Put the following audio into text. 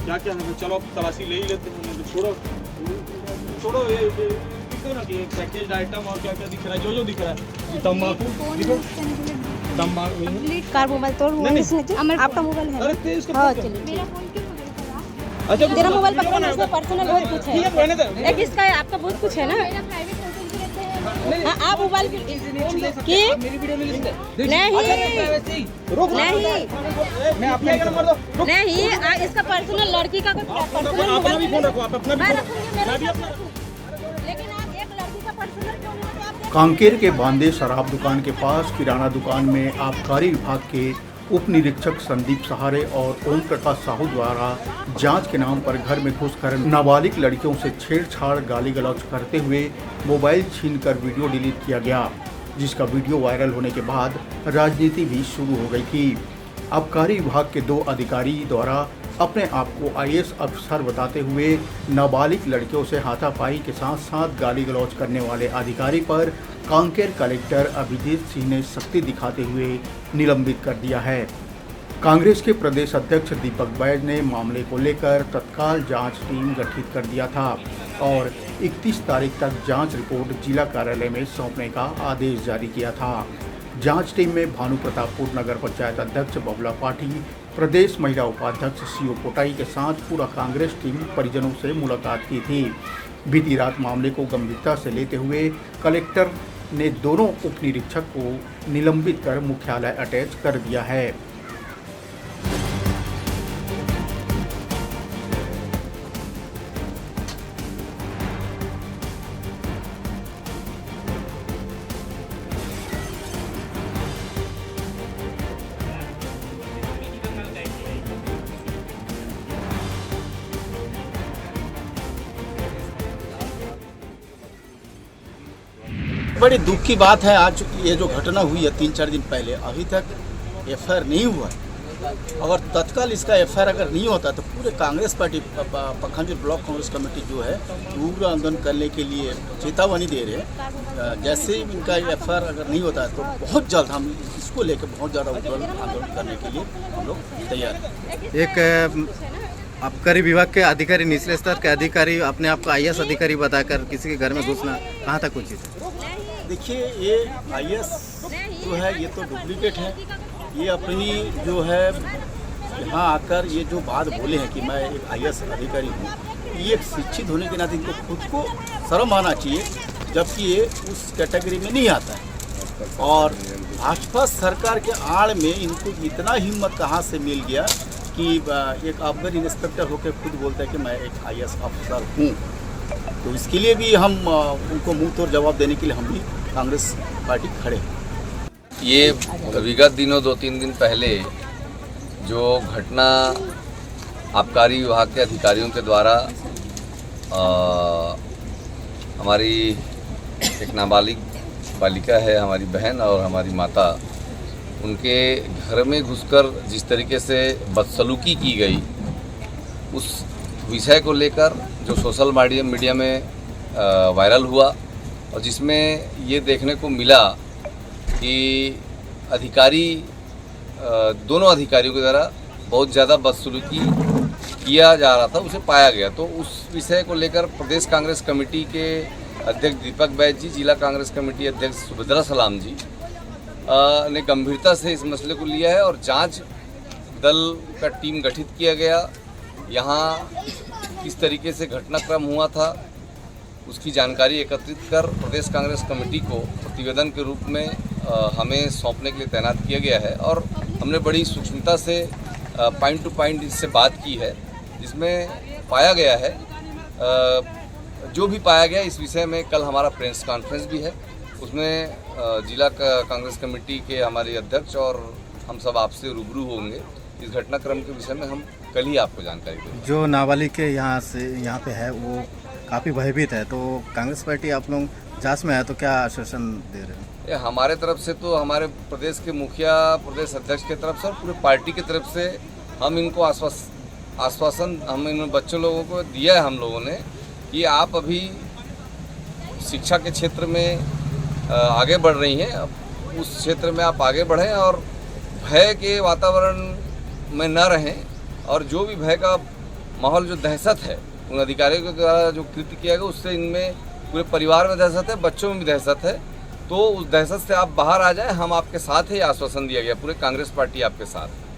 क्या क्या है, चलो अब तलाशी ले ही लेते हैं, तो छोड़ो छोड़ो ये देखो ना कि पैकेज आइटम और क्या क्या दिख रहा है, जो दिख रहा है तम्बाकू देखो, तम्बाकू कार मोबाइल तोड़ हुआ है इसने, आपका मोबाइल है? अरे तेज का हाँ चलिए। मेरा फोन क्यों पकड़ा? अच्छा तेरा मोबाइल पकड़ना है, इसमें पर्सनल बहुत कुछ ठीक है, है। रहने दे। एक इसका है, आपका बहुत कुछ है ना। मेरा प्राइवेट फोटो भी रहते हैं। हाँ, आप मोबाइल की मेरी वीडियो नहीं लेंगे। नहीं रुक नहीं मैं अपना नंबर दो। नहीं, इसका पर्सनल लड़की का पर्सनल अपना भी फोन रखो, आप अपना भी मैं फोन रखूंगी, मेरा भी अपना रखूं। लेकिन आप एक लड़की का पर्सनल क्यों नहीं तो आप कांकेर के बांदे शराब दुकान के पास किराना दुकान में आबकारी विभाग के उप निरीक्षक संदीप सहारे और ओम प्रकाश साहू द्वारा जांच के नाम पर घर में घुसकर नाबालिग लड़कियों से छेड़छाड़ गाली गलौज करते हुए मोबाइल छीनकर वीडियो डिलीट किया गया, जिसका वीडियो वायरल होने के बाद राजनीति भी शुरू हो गई थी। आबकारी विभाग के 2 अधिकारी द्वारा अपने आप को आईएएस अफसर बताते हुए नाबालिग लड़कियों से हाथापाई के साथ साथ गाली गलौज करने वाले अधिकारी पर कांकेर कलेक्टर अभिजीत सिंह ने सख्ती दिखाते हुए निलंबित कर दिया है। कांग्रेस के प्रदेश अध्यक्ष दीपक बैज ने मामले को लेकर तत्काल जांच टीम गठित कर दिया था और 31 तारीख तक जांच रिपोर्ट जिला कार्यालय में सौंपने का आदेश जारी किया था। जांच टीम में भानु प्रतापपुर नगर पंचायत अध्यक्ष बबला पाठी, प्रदेश महिला उपाध्यक्ष सीओ पोटाई के साथ पूरा कांग्रेस टीम परिजनों से मुलाकात की थी। बीती रात मामले को गंभीरता से लेते हुए कलेक्टर ने दोनों उप निरीक्षक को निलंबित कर मुख्यालय अटैच कर दिया है। बड़ी दुख की बात है, आज ये जो घटना हुई है 3-4 दिन पहले, अभी तक एफआईआर नहीं हुआ है। अगर तत्काल इसका एफआईआर अगर नहीं होता तो पूरे Congress party Pakhanjur block Congress committee जो है उग्र आंदोलन करने के लिए चेतावनी दे रहे हैं। जैसे ही इनका एफआईआर अगर नहीं होता है तो बहुत जल्द हम इसको लेकर बहुत ज़्यादा उग्र आंदोलन करने के लिए हम लोग तैयार हैं। एक आबकारी विभाग के अधिकारी, निचले स्तर के अधिकारी अपने आप को आईएएस अधिकारी बताकर किसी के घर में घुसना कहाँ तक उचित है? देखिए, ये आईएएस जो है ये तो डुप्लीकेट है। ये अपनी जो है यहाँ आकर ये जो बात बोले हैं कि मैं एक आईएएस अधिकारी हूँ, ये एक शिक्षित होने के नाते इनको खुद को शर्म आना चाहिए, जबकि ये उस कैटेगरी में नहीं आता है। और भाजपा सरकार के आड़ में इनको इतना हिम्मत कहाँ से मिल गया कि एक आबकारी इंस्पेक्टर होकर खुद बोलता है कि मैं एक आईएएस अफसर हूँ। तो इसके लिए भी हम उनको मुंह तोड़ जवाब देने के लिए हम भी कांग्रेस पार्टी खड़े हैं। ये विगत दिनों 2-3 दिन पहले जो घटना आबकारी विभाग के अधिकारियों के द्वारा हमारी एक नाबालिग बालिका है, हमारी बहन और हमारी माता, उनके घर में घुसकर जिस तरीके से बदसलूकी की गई, उस विषय को लेकर जो सोशल मीडिया में वायरल हुआ और जिसमें ये देखने को मिला कि अधिकारी दोनों अधिकारियों के द्वारा बहुत ज़्यादा बदसलूकी किया जा रहा था, उसे पाया गया। तो उस विषय को लेकर प्रदेश कांग्रेस कमेटी के अध्यक्ष दीपक बैज जी, जिला कांग्रेस कमेटी अध्यक्ष सुभद्रा सलाम जी ने गंभीरता से इस मसले को लिया है और जांच दल का टीम गठित किया गया। यहाँ किस तरीके से घटनाक्रम हुआ था उसकी जानकारी एकत्रित कर प्रदेश कांग्रेस कमेटी को प्रतिवेदन के रूप में हमें सौंपने के लिए तैनात किया गया है और हमने बड़ी सूक्ष्मता से पॉइंट टू पॉइंट इससे बात की है, जिसमें पाया गया है जो भी पाया गया इस विषय में कल हमारा प्रेस कॉन्फ्रेंस भी है, उसमें जिला कांग्रेस कमेटी के हमारे अध्यक्ष और हम सब आपसे रूबरू होंगे। इस घटनाक्रम के विषय में हम कल ही आपको जानकारी देंगे। जो नाबालिग के यहाँ पे है वो काफ़ी भयभीत है, तो कांग्रेस पार्टी आप लोग जांच में है तो क्या आश्वासन दे रहे हैं? ये हमारे तरफ से तो हमारे प्रदेश के मुखिया, प्रदेश अध्यक्ष की तरफ से और पूरे पार्टी की तरफ से हम इनको आश्वासन हम इन बच्चों लोगों को दिया है हम लोगों ने कि आप अभी शिक्षा के क्षेत्र में आगे बढ़ रही हैं, अब उस क्षेत्र में आप आगे बढ़ें और भय के वातावरण में न रहें और जो भी भय का माहौल जो दहशत है उन अधिकारियों के द्वारा जो कृत्य किया गया उससे इनमें पूरे परिवार में दहशत है, बच्चों में भी दहशत है। तो उस दहशत से आप बाहर आ जाए, हम आपके साथ हैं, आश्वासन दिया गया, पूरे कांग्रेस पार्टी आपके साथ है।